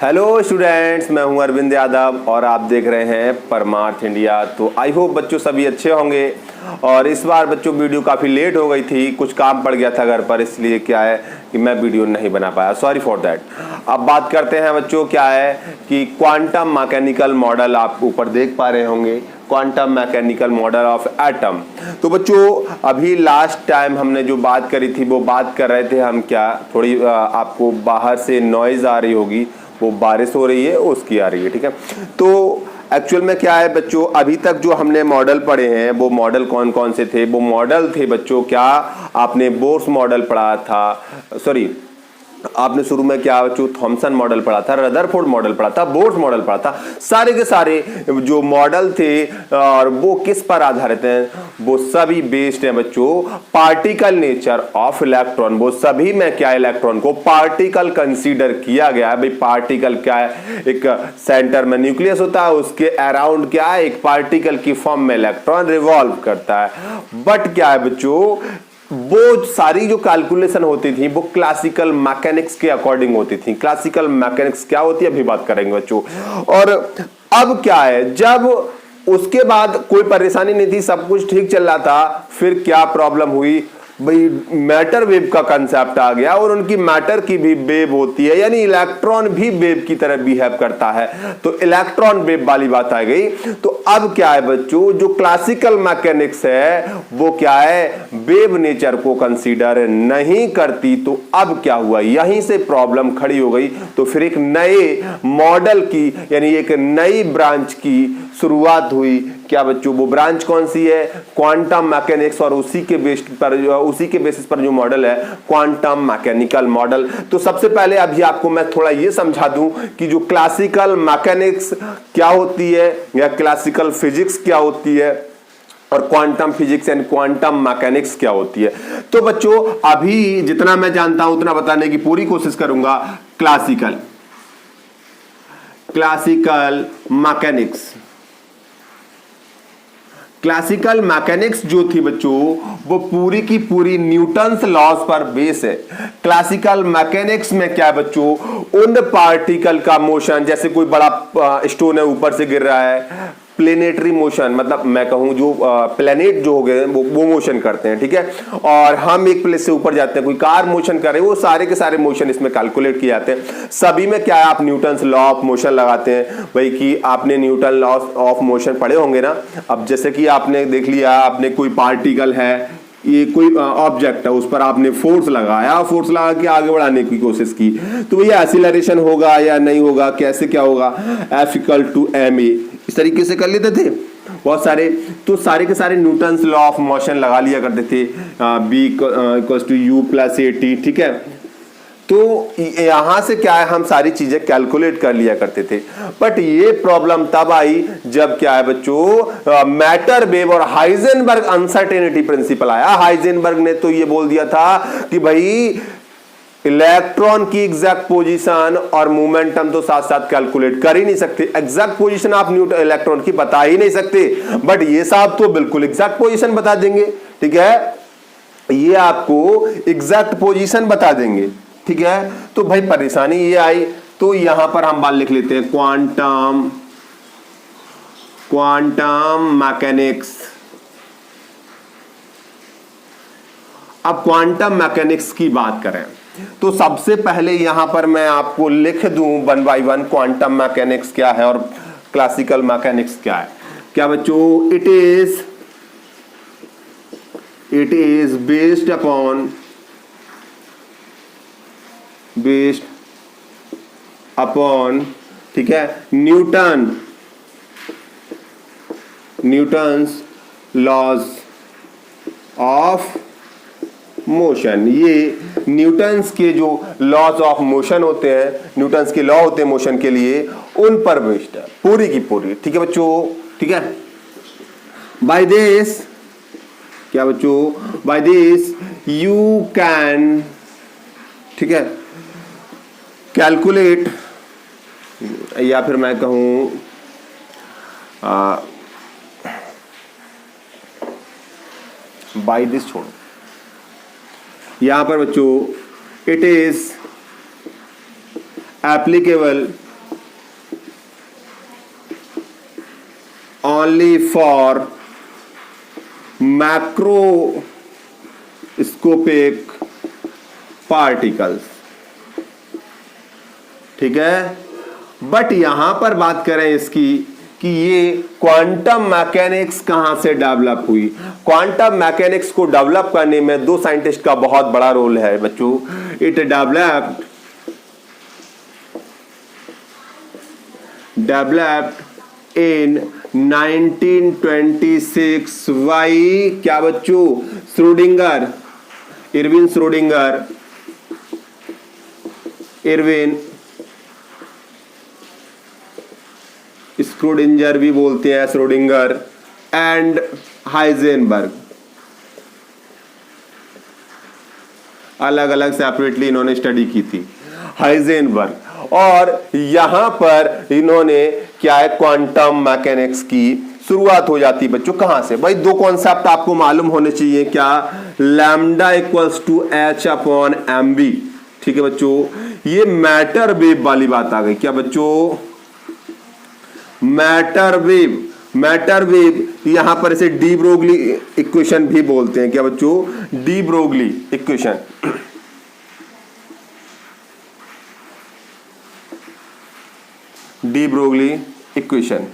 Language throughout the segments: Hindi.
हेलो स्टूडेंट्स, मैं हूं अरविंद यादव और आप देख रहे हैं परमार्थ इंडिया। तो आई होप बच्चों सभी अच्छे होंगे। और इस बार बच्चों वीडियो काफ़ी लेट हो गई थी, कुछ काम पड़ गया था घर पर, इसलिए क्या है कि मैं वीडियो नहीं बना पाया, सॉरी फॉर दैट। अब बात करते हैं बच्चों, क्या है कि क्वांटम मैकेनिकल मॉडल आप ऊपर देख पा रहे होंगे, quantum mechanical model of atom. तो बच्चों अभी लास्ट टाइम हमने जो बात करी थी वो बात कर रहे थे हम, क्या थोड़ी आपको बाहर से नॉइज आ रही होगी, वो बारिश हो रही है उसकी आ रही है, ठीक है। तो एक्चुअल में क्या है बच्चों, अभी तक जो हमने मॉडल पढ़े हैं वो मॉडल कौन कौन से थे? वो मॉडल थे बच्चों, क्या आपने बोर्स मॉडल पढ़ा था, सॉरी आपने शुरू में क्या बच्चों थॉमसन मॉडल पढ़ा था, रदरफोर्ड मॉडल पढ़ा था, बोर्स मॉडल पढ़ा था। सारे के सारे जो मॉडल थे और वो किस पर आधारित हैं? वो सभी बेस्ड हैं बच्चों पार्टिकल नेचर ऑफ इलेक्ट्रॉन। वो सभी में क्या इलेक्ट्रॉन को पार्टिकल कंसीडर किया गया है। भाई पार्टिकल क्या है? एक सेंटर में न्यूक्लियस होता है, उसके अराउंड क्या है, एक पार्टिकल की फॉर्म में इलेक्ट्रॉन रिवॉल्व करता है। बट क्या है बच्चों, वो सारी जो कैलकुलेशन होती थी वो क्लासिकल मैकेनिक्स के अकॉर्डिंग होती थी। क्लासिकल मैकेनिक्स क्या होती है अभी बात करेंगे बच्चों। और अब क्या है, जब उसके बाद कोई परेशानी नहीं थी, सब कुछ ठीक चल रहा था, फिर क्या प्रॉब्लम हुई भाई, मैटर वेव का कंसेप्ट आ गया और उनकी मैटर की भी वेव होती है, यानी इलेक्ट्रॉन भी वेव की तरह बिहेव करता है, तो इलेक्ट्रॉन वेव वाली बात आ गई। तो अब क्या है बच्चों, जो क्लासिकल मैकेनिक्स है वो क्या है, वेव नेचर को कंसीडर नहीं करती। तो अब क्या हुआ, यहीं से प्रॉब्लम खड़ी हो गई। तो फिर एक नए मॉडल की, यानी एक नई ब्रांच की शुरुआत हुई। क्या बच्चों, वो ब्रांच कौन सी है? Quantum mechanics. और उसी के बेसिस पर जो मॉडल है क्वांटम मैकेनिकल मॉडल। तो सबसे पहले अभी आपको मैं थोड़ा ये समझा दूं कि जो क्लासिकल मैकेनिक्स क्या होती है या क्लासिकल फिजिक्स क्या होती है और quantum physics and quantum mechanics क्या होती है। तो बच्चों अभी जितना मैं जानता हूं उतना बताने की पूरी कोशिश करूंगा। क्लासिकल मैकेनिक्स जो थी बच्चों वो पूरी की पूरी न्यूटन्स लॉज पर बेस है। क्लासिकल मैकेनिक्स में क्या है बच्चों, उन पार्टिकल का मोशन, जैसे कोई बड़ा स्टोन है ऊपर से गिर रहा है, प्लेनेटरी मोशन, मतलब मैं कहूं जो प्लेनेट जो हो गए वो मोशन करते हैं, ठीक है। और हम एक प्लेस से ऊपर जाते हैं, कोई कार मोशन कर रहे हैं, वो सारे के सारे मोशन इसमें कैलकुलेट किए जाते हैं। सभी में क्या है, आप न्यूटन्स लॉ ऑफ मोशन लगाते हैं। भाई कि आपने न्यूटन लॉ ऑफ मोशन पढ़े होंगे ना। अब जैसे कि आपने देख लिया, आपने कोई पार्टिकल है, ये कोई ऑब्जेक्ट है, उस पर आपने फोर्स लगाया, फोर्स लगा के आगे बढ़ाने की कोशिश की, तो भैया एक्सीलरेशन होगा या नहीं होगा, कैसे क्या होगा, F = ma, इस तरीके से कर लेते थे बहुत सारे। तो सारे के सारे न्यूटन्स लॉ ऑफ मोशन लगा लिया करते थे, B = U + AT, ठीक है। तो यहां से क्या है, हम सारी चीजें कैलकुलेट कर लिया करते थे। बट ये प्रॉब्लम तब आई जब क्या है बच्चों, मैटर वेव और हाइजेनबर्ग अनसर्टेनिटी प्रिंसिपल आया। हाइजेनबर्ग ने तो ये बोल दिया था कि भाई इलेक्ट्रॉन की एग्जैक्ट पोजीशन और मोमेंटम तो साथ साथ कैलकुलेट कर ही नहीं सकते। एग्जैक्ट पोजीशन आप न्यूटन इलेक्ट्रॉन की बता ही नहीं सकते, बट ये साहब तो बिल्कुल एग्जैक्ट पोजीशन बता देंगे, ठीक है। ये आपको एग्जैक्ट पोजीशन बता देंगे, ठीक है। तो भाई परेशानी ये आई, तो यहां पर हम बात लिख लेते हैं क्वांटम मैकेनिक्स। अब क्वांटम मैकेनिक्स की बात करें तो सबसे पहले यहां पर मैं आपको लिख दूं 1 by 1 क्वांटम मैकेनिक्स क्या है और क्लासिकल मैकेनिक्स क्या है। क्या बच्चों, इट इज बेस्ड अपॉन, ठीक है, न्यूटन्स लॉज ऑफ मोशन। ये न्यूटन्स के जो लॉज ऑफ मोशन होते हैं, न्यूटन्स के लॉ होते हैं मोशन के लिए, उन पर बेस्ड है पूरी की पूरी, ठीक है बच्चों, ठीक है। बाय दिस क्या बच्चों, बाय दिस यू कैन, ठीक है, कैलकुलेट, या फिर मैं कहूं बाय दिस छोड़ो, यहां पर बच्चों it is applicable only for macroscopic particles, ठीक है। बट यहां पर बात करें इसकी कि ये क्वांटम मैकेनिक्स कहां से डेवलप हुई। क्वांटम मैकेनिक्स को डेवलप करने में दो साइंटिस्ट का बहुत बड़ा रोल है बच्चों। इट डेवलप्ड इन 1926 बाई क्या बच्चों, श्रोडिंगर, इरविन श्रोडिंगर, स्क्रोडिंजर भी बोलते हैं, श्रोडिंगर एंड हाइजेनबर्ग। अलग अलग सेपरेटली इन्होंने स्टडी की थी, हाइजेनबर्ग। और यहां पर इन्होंने क्या है, क्वांटम मैकेनिक्स की शुरुआत हो जाती है बच्चों। कहां से भाई, दो कॉन्सेप्ट आपको मालूम होने चाहिए, क्या, lambda equals to H upon M B, ठीक है बच्चों। ये मैटर वेव वाली बात आ गई, क्या बच्चों, मैटर वेव यहां पर इसे डी ब्रोगली इक्वेशन भी बोलते हैं, क्या बच्चों, de Broglie equation. De Broglie equation.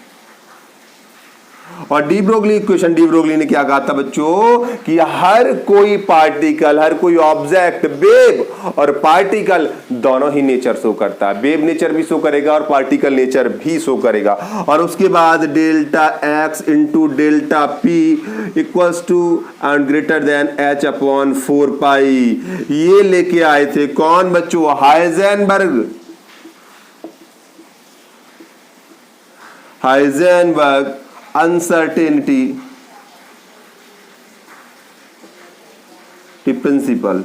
और डी ब्रोगली ने क्या कहा था बच्चों कि हर कोई पार्टिकल, हर कोई ऑब्जेक्ट, वेव और पार्टिकल दोनों ही नेचर शो करता है। वेव नेचर भी शो करेगा और पार्टिकल नेचर भी शो करेगा। और उसके बाद delta X into delta P equals to and greater than H upon 4 pi, ये लेके आए थे कौन बच्चों, Heisenberg uncertainty principle.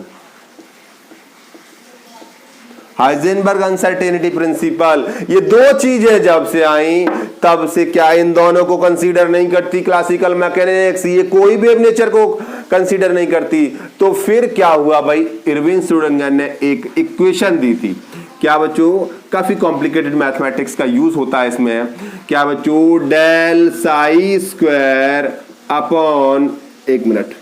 Heisenberg uncertainty principle, ये दो चीजें जब से आई तब से क्या इन दोनों को कंसीडर नहीं करती क्लासिकल मैकेनिक्स, ये कोई वेव नेचर को कंसीडर नहीं करती। तो फिर क्या हुआ भाई, इरविन श्रोडिंगर ने एक इक्वेशन दी थी, क्या बच्चों, काफी कॉम्प्लिकेटेड मैथमेटिक्स का यूज होता है इसमें, क्या बच्चों, डेल साई स्क्वायर अपॉन, एक मिनट,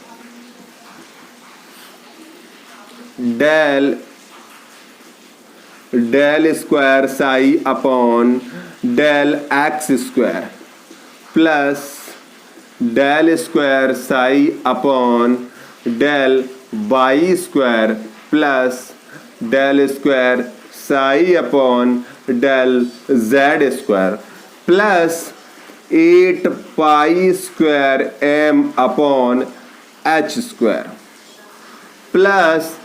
del square psi upon del X square plus del square psi upon del Y square plus del square psi upon del Z square plus 8 pi square M upon H square plus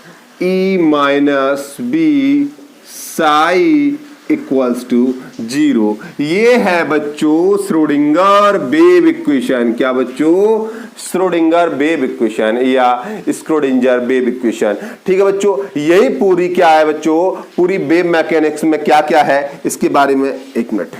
E minus B psi equals to 0। ये है बच्चों श्रोडिंगर वेव इक्वेशन, क्या बच्चों, श्रोडिंगर वेव इक्वेशन या स्क्रोडिंजर वेव इक्वेशन, ठीक है बच्चों। यही पूरी क्या है बच्चों, पूरी वेव मैकेनिक्स में क्या क्या है इसके बारे में, एक मिनट,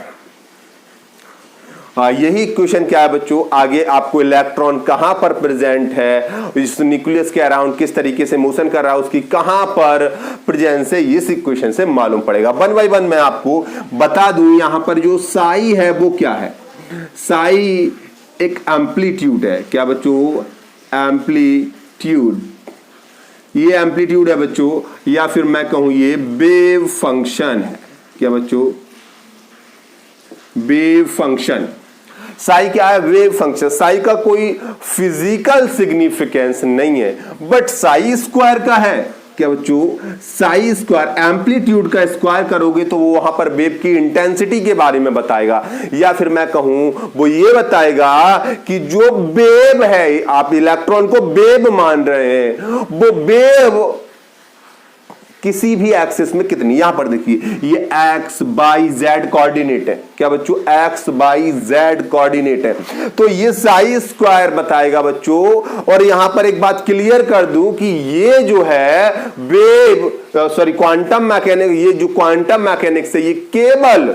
हाँ यही इक्वेशन क्या है बच्चों। आगे आपको इलेक्ट्रॉन कहां पर प्रेजेंट है, इस न्यूक्लियस के अराउंड किस तरीके से मोशन कर रहा है, उसकी कहां पर प्रेजेंस है, इस इक्वेशन से मालूम पड़ेगा। 1 बाय 1 मैं आपको बता दूं। यहां पर जो साई है वो क्या है, साई एक एम्पलीट्यूड है, क्या बच्चों, एम्पलीट्यूड, ये एम्पलीट्यूड है बच्चों, या फिर मैं कहूं ये वेव फंक्शन है, क्या बच्चों, वेव फंक्शन। साई क्या है, वेव फंक्शन। साई का कोई फिजिकल सिग्निफिकेंस नहीं है, बट साई स्क्वायर का है, क्या बच्चों, साई स्क्वायर, एम्पलीट्यूड का स्क्वायर करोगे तो वो वहां पर वेव की इंटेंसिटी के बारे में बताएगा, या फिर मैं कहूं वो ये बताएगा कि जो वेव है, आप इलेक्ट्रॉन को वेव मान रहे हैं, वो वेव किसी भी एक्सिस में कितनी, यहां पर देखिए ये एक्स बाई जेड कोऑर्डिनेट है, क्या बच्चों, एक्स बाई जेड कोऑर्डिनेट है। तो ये साई स्क्वायर बताएगा बच्चों। और यहां पर एक बात क्लियर कर दूं कि ये जो है वेव क्वांटम मैकेनिक्स, ये जो क्वांटम मैकेनिक्स है ये केवल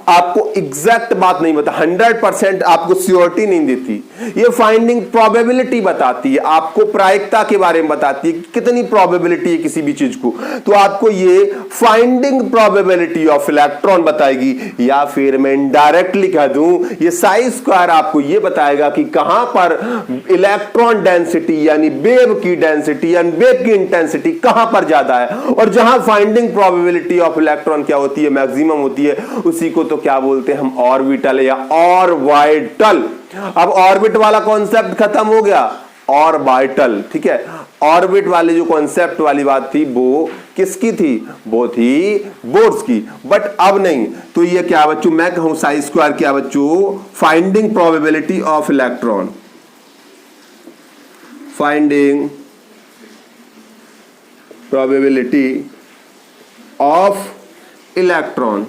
आपको एग्जैक्ट बात नहीं बता, 100% आपको श्योरिटी नहीं देती। ये फाइंडिंग प्रोबेबिलिटी बताती है, आपको प्रायिकता के बारे में बताती है कितनी प्रोबेबिलिटी है किसी भी चीज को। तो आपको ये फाइंडिंग प्रोबेबिलिटी ऑफ इलेक्ट्रॉन बताएगी, या फिर मैं इनडायरेक्टली कह दूं ये साई स्क्वायर आपको ये बताएगा कि कहां पर इलेक्ट्रॉन डेंसिटी यानी वेव की डेंसिटी यानी वेव की इंटेंसिटी कहां पर ज्यादा है, और जहां फाइंडिंग प्रोबेबिलिटी ऑफ इलेक्ट्रॉन क्या होती है, मैक्सिमम होती है, उसी को तो क्या बोलते हैं हम, ऑर्बिटल या ऑर्बिटल। अब ऑर्बिट वाला कॉन्सेप्ट खत्म हो गया, ऑर्बिटल, ठीक है। ऑर्बिट वाली जो कॉन्सेप्ट वाली बात थी वो किसकी थी, वो थी बोर्स की, बट अब नहीं। तो ये क्या बच्चों, मैं कहूं साई स्क्वायर क्या बच्चों, finding probability of electron, finding probability of electron,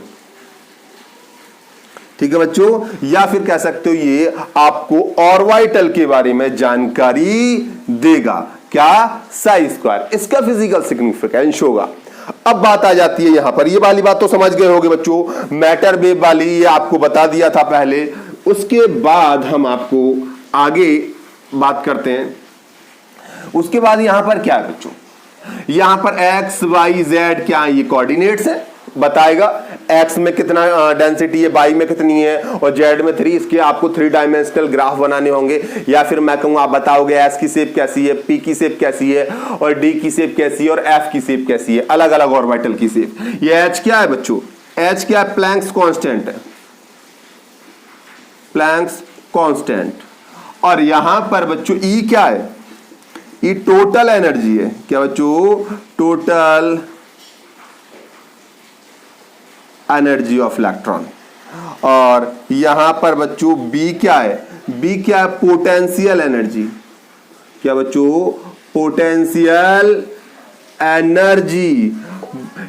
ठीक है बच्चों। या फिर कह सकते हो ये आपको ऑर्बिटल के बारे में जानकारी देगा, क्या, साई स्क्वायर, इसका फिजिकल सिग्निफिकेंस होगा। अब बात आ जाती है यहां पर, ये वाली बात तो समझ गए होंगे बच्चों, मैटर वेव वाली ये आपको बता दिया था पहले। उसके बाद हम आपको आगे बात करते हैं। उसके बाद यहां पर क्या है बच्चों, यहां पर एक्स वाई जेड क्या है, ये कोऑर्डिनेट्स है, बताएगा एक्स में कितना डेंसिटी है, वाई में कितनी है, और जेड में 3। इसके आपको 3 डायमेंशनल ग्राफ बनाने होंगे, या फिर मैं कहूंगा आप बताओगे एस की शेप कैसी है, पी की शेप कैसी है, और डी की शेप कैसी है, और एफ की शेप कैसी है, अलग अलग ऑर्बिटल की शेप। ये एच क्या है बच्चों, एच क्या है, प्लैंक्स कांस्टेंट है, प्लैंक्स कांस्टेंट। और यहां पर बच्चों ई क्या है, ई टोटल एनर्जी है, क्या बच्चों, टोटल एनर्जी ऑफ इलेक्ट्रॉन। और यहां पर बच्चों बी क्या है, बी क्या है, पोटेंशियल एनर्जी, क्या बच्चों, पोटेंशियल एनर्जी।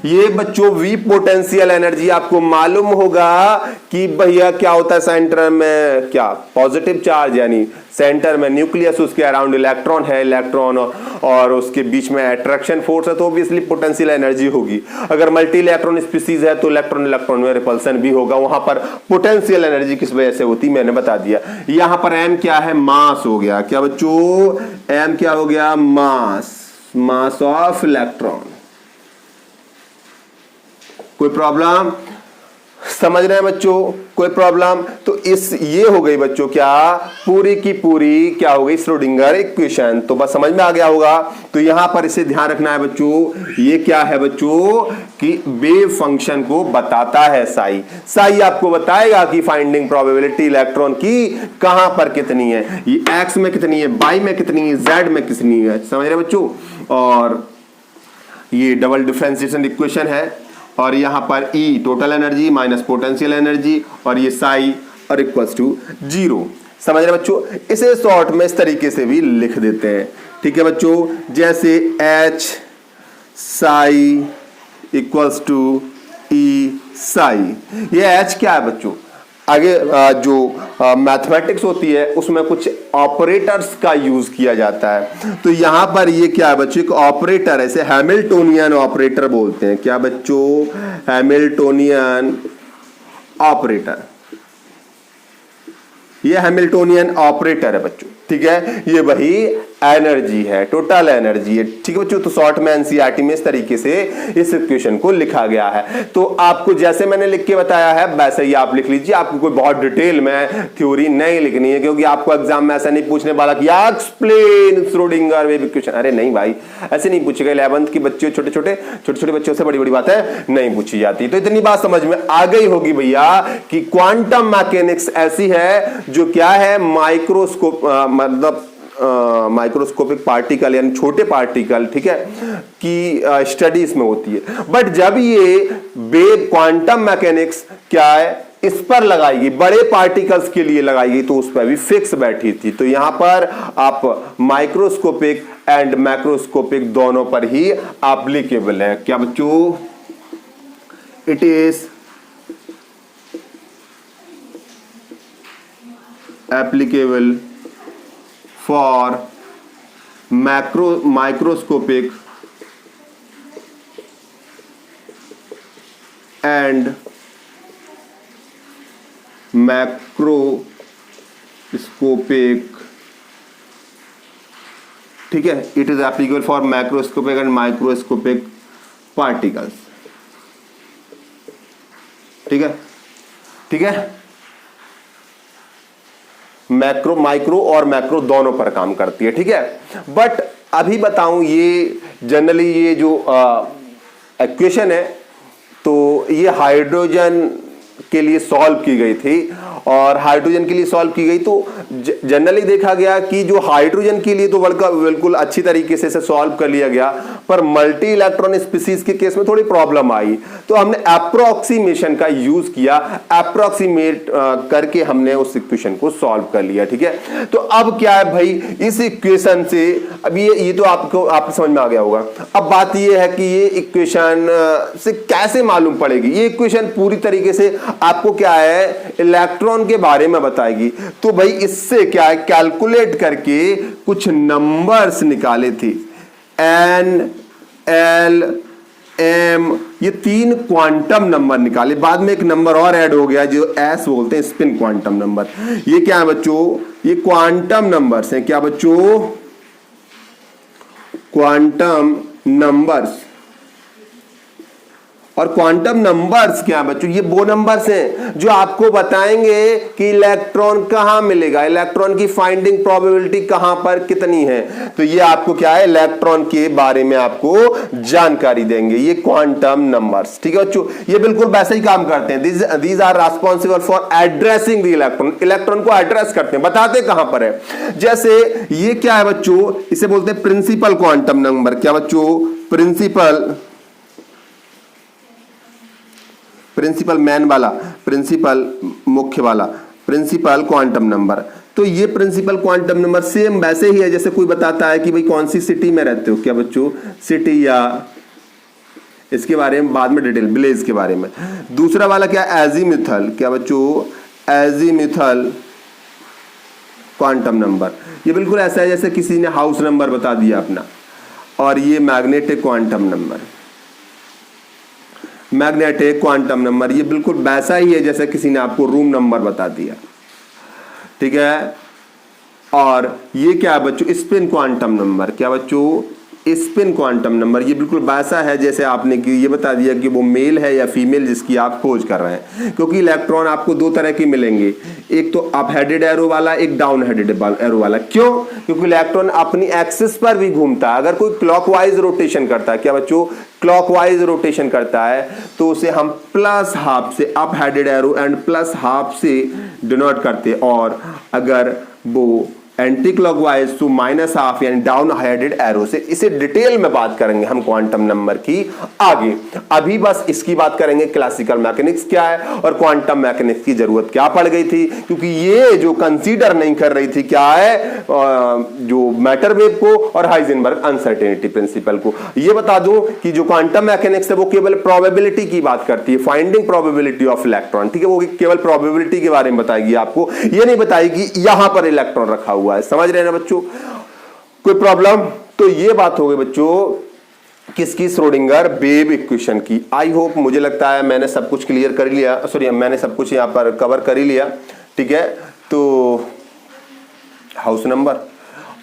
ये बच्चों वी पोटेंशियल एनर्जी आपको मालूम होगा कि भैया क्या होता है, सेंटर में क्या पॉजिटिव चार्ज, यानी सेंटर में न्यूक्लियस, उसके अराउंड इलेक्ट्रॉन है, इलेक्ट्रॉन और उसके बीच में अट्रैक्शन फोर्स है, तो ऑब्वियसली पोटेंशियल एनर्जी होगी। अगर मल्टी इलेक्ट्रॉन स्पीसीज है तो इलेक्ट्रॉन इलेक्ट्रॉन में रिपल्सन भी होगा, वहां पर पोटेंशियल एनर्जी किस वजह से होती मैंने बता दिया। यहां पर एम क्या है, मास हो गया, क्या बच्चों, एम क्या हो गया, मास, मास ऑफ इलेक्ट्रॉन। कोई प्रॉब्लम, समझ रहे हैं बच्चों, कोई प्रॉब्लम। तो इस ये हो गई बच्चों क्या, पूरी की पूरी क्या हो गई, श्रोडिंगर इक्वेशन। तो बस समझ में आ गया होगा। तो यहां पर इसे ध्यान रखना है बच्चों, ये क्या है बच्चों कि वेव फंक्शन को बताता है साई। साई आपको बताएगा कि फाइंडिंग प्रोबेबिलिटी इलेक्ट्रॉन की कहां पर कितनी है, ये एक्स में कितनी है, वाई में कितनी है, जेड में कितनी है, समझ रहे बच्चों। और ये डबल डिफरेंशिएशन इक्वेशन है, और यहां पर E total energy minus potential energy, और ये साई और इक्वल्स टू 0। समझ रहे बच्चों, इसे शॉर्ट में इस तरीके से भी लिख देते हैं, ठीक है बच्चों, जैसे H psi equals to E psi. ये H क्या है बच्चों, आगे जो मैथमेटिक्स होती है उसमें कुछ ऑपरेटर्स का यूज किया जाता है। तो यहां पर ये क्या है बच्चों, एक ऑपरेटर, ऐसे हैमिल्टोनियन ऑपरेटर बोलते हैं, क्या बच्चों, हैमिल्टोनियन ऑपरेटर। ये हैमिल्टोनियन ऑपरेटर है बच्चों, ठीक है। ये वही एनर्जी है, टोटल एनर्जी है, ठीक है बच्चों। तो शॉर्ट में एनसीईआरटी में इस तरीके से इस इक्वेशन को लिखा गया है। तो आपको जैसे मैंने लिख के बताया है वैसे ही आप लिख लीजिए, आपको कोई बहुत डिटेल में थ्योरी नहीं लिखनी है, क्योंकि आपको एग्जाम में ऐसा नहीं पूछने वाला कि एक्सप्लेन श्रोडिंगर वेव इक्वेशन। अरे नहीं भाई, ऐसे नहीं पूछेगा। 11th के बच्चे छोटे छोटे बच्चों से बड़ी बड़ी बातें नहीं पूछी जाती। तो इतनी बात समझ में आ गई होगी भैया कि क्वांटम मैकेनिक्स ऐसी है जो क्या है, माइक्रोस्कोप मतलब माइक्रोस्कोपिक पार्टिकल यानी छोटे पार्टिकल, ठीक है, की स्टडी इसमें होती है। बट जब ये वेव क्वांटम मैकेनिक्स क्या है इस पर लगाई, बड़े पार्टिकल्स के लिए लगाई गई, तो उस पर भी फिक्स बैठी थी। तो यहां पर आप माइक्रोस्कोपिक एंड मैक्रोस्कोपिक दोनों पर ही एप्लीकेबल है। क्या बच्चों, it is applicable for microscopic and macroscopic, ठीक है, it is applicable for macroscopic and microscopic particles, ठीक है, ठीक है। मैक्रो, माइक्रो और मैक्रो दोनों पर काम करती है, ठीक है। बट अभी बताऊं, ये जनरली ये जो इक्वेशन है तो ये हाइड्रोजन के लिए सॉल्व की गई थी, और हाइड्रोजन के लिए सॉल्व की गई तो जनरली देखा गया कि जो हाइड्रोजन के लिए तो बिल्कुल अच्छी तरीके से सॉल्व कर लिया गया, पर मल्टी इलेक्ट्रॉन स्पीसीज के केस में थोड़ी प्रॉब्लम आई, तो हमने अप्रोक्सीमेशन का यूज किया, अप्रोक्सीमेट करके हमने उस इक्वेशन को सॉल्व कर लिया, ठीक है। तो अब क्या है भाई, इस इक्वेशन से अब ये तो आपको समझ में आ गया होगा। अब बात ये है कि ये इक्वेशन से कैसे मालूम पड़ेगी। ये इक्वेशन पूरी तरीके से आपको क्या है, इलेक्ट्रॉन के बारे में बताएगी। तो भाई इससे क्या है, कैलकुलेट करके कुछ नंबर्स निकाले थे, N, L, M, ये 3 क्वांटम नंबर निकाले। बाद में एक नंबर और ऐड हो गया जो S बोलते हैं, स्पिन क्वांटम नंबर। ये क्या है बच्चों, ये क्वांटम नंबर्स हैं। क्या बच्चों, क्वांटम नंबर्स। और क्वांटम नंबर्स क्या बच्चों, ये वो नंबर्स हैं जो आपको बताएंगे कि इलेक्ट्रॉन कहां मिलेगा, इलेक्ट्रॉन की फाइंडिंग प्रोबेबिलिटी कहां पर कितनी है। तो ये आपको क्या है, इलेक्ट्रॉन के बारे में आपको जानकारी देंगे, ये क्वांटम नंबर्स, ठीक है बच्चों। ये बिल्कुल वैसे ही काम करते हैं। These are responsible for addressing the electron, electron को एड्रेस करते हैं, बताते कहां पर है। जैसे ये क्या है बच्चों, इसे बोलते हैं प्रिंसिपल क्वांटम नंबर। क्या बच्चों, प्रिंसिपल मैन वाला, प्रिंसिपल मुख्य वाला, प्रिंसिपल क्वांटम नंबर। तो ये प्रिंसिपल क्वांटम नंबर सेम वैसे ही है जैसे कोई बताता है कि भाई कौन सी सिटी में रहते हो। क्या बच्चों, सिटी, या इसके बारे में बाद में डिटेल, ब्लेज के बारे में। दूसरा वाला क्या, एजीमिथल। क्या बच्चों, एजीमिथल क्वांटम नंबर। ये बिल्कुल ऐसा है जैसे किसी ने हाउस नंबर बता दिया अपना। और ये magnetic quantum number, magnetic quantum number, ये बिल्कुल वैसा ही है जैसे किसी ने आपको रूम नंबर बता दिया, ठीक है। और ये क्या है बच्चों, स्पिन क्वांटम नंबर। क्या बच्चों, स्पिन क्वांटम नंबर, ये बिल्कुल वैसा है जैसे आपने ये बता दिया कि वो मेल है या फीमेल जिसकी आप खोज कर रहे हैं। क्योंकि इलेक्ट्रॉन आपको 2 तरह के मिलेंगे, एक तो अप हेडेड एरो वाला, एक डाउन हेडेड एरो वाला। क्यों, क्योंकि इलेक्ट्रॉन अपनी एक्सिस पर भी घूमता है। अगर कोई क्लॉकवाइज रोटेशन करता है, क्या बच्चों, क्लॉकवाइज रोटेशन करता है, तो उसे हम प्लस हाफ से, up headed arrow and plus half से डिनोट करते हैं। और अगर वो एंटी क्लॉकवाइज तो माइनस हाफ यानी डाउन हेडेड एरो से। इसे डिटेल में बात करेंगे हम क्वांटम नंबर की आगे। अभी बस इसकी बात करेंगे, क्लासिकल मैकेनिक्स क्या है और क्वांटम मैकेनिक्स की जरूरत क्या पड़ गई थी। क्योंकि ये जो कंसीडर नहीं कर रही थी क्या है, जो मैटर वेव को और हाइजेनबर्ग अनसर्टेनिटी प्रिंसिपल को। ये बता दूं कि जो क्वांटम मैकेनिक्स है वो केवल प्रोबेबिलिटी की बात करती है, फाइंडिंग प्रोबेबिलिटी ऑफ इलेक्ट्रॉन, ठीक है। वो केवल प्रोबेबिलिटी के बारे में बताएगी आपको, ये नहीं बताएगी यहां पर इलेक्ट्रॉन रखा हुआ है। समझ रहे हैं ना बच्चों, कोई प्रॉब्लम। तो ये बात हो गई बच्चों किसकी, श्रोडिंगर वेव इक्वेशन की। आई होप, मुझे लगता है मैंने सब कुछ क्लियर कर लिया, सॉरी मैंने सब कुछ यहां पर कवर कर ही लिया, ठीक है। तो हाउस नंबर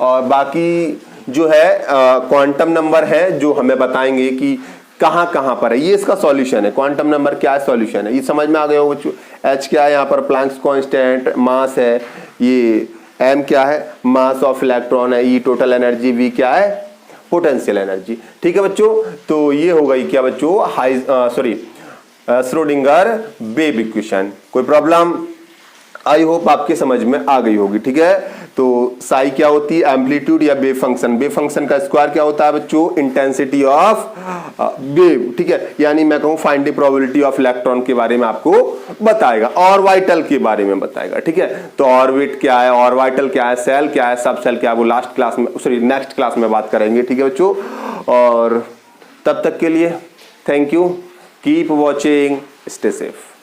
और बाकी जो है क्वांटम नंबर है जो हमें बताएंगे कि कहां कहां पर है। ये इसका सॉल्यूशन है, क्वांटम नंबर क्या है, सॉल्यूशन है। ये समझ में आ गया होगा बच्चों। एच क्या है, यहाँ पर प्लैंक्स कांस्टेंट, मास है, ये एम क्या है, मास ऑफ इलेक्ट्रॉन है, ई टोटल एनर्जी, वी क्या है, पोटेंशियल एनर्जी, ठीक है बच्चों। तो ये हो गई क्या बच्चों, श्रोडिंगर वेव इक्वेशन। कोई प्रॉब्लम, आई होप आपके समझ में आ गई होगी, ठीक है। तो साई क्या होती है, एम्पलीट्यूड या वेव फंक्शन। वेव फंक्शन का स्क्वायर क्या होता है बच्चों, इंटेंसिटी ऑफ वेव, ठीक है। यानी मैं कहूं फाइंडिंग प्रोबेबिलिटी ऑफ इलेक्ट्रॉन के बारे में आपको बताएगा, ऑर्बिटल के बारे में बताएगा, ठीक है। तो ऑर्बिट क्या है, ऑर्बिटल क्या है, सेल क्या है, सब सेल क्या है, वो लास्ट क्लास में, सॉरी नेक्स्ट क्लास में बात करेंगे, ठीक है बच्चों। और तब तक के लिए thank you, keep watching, stay safe.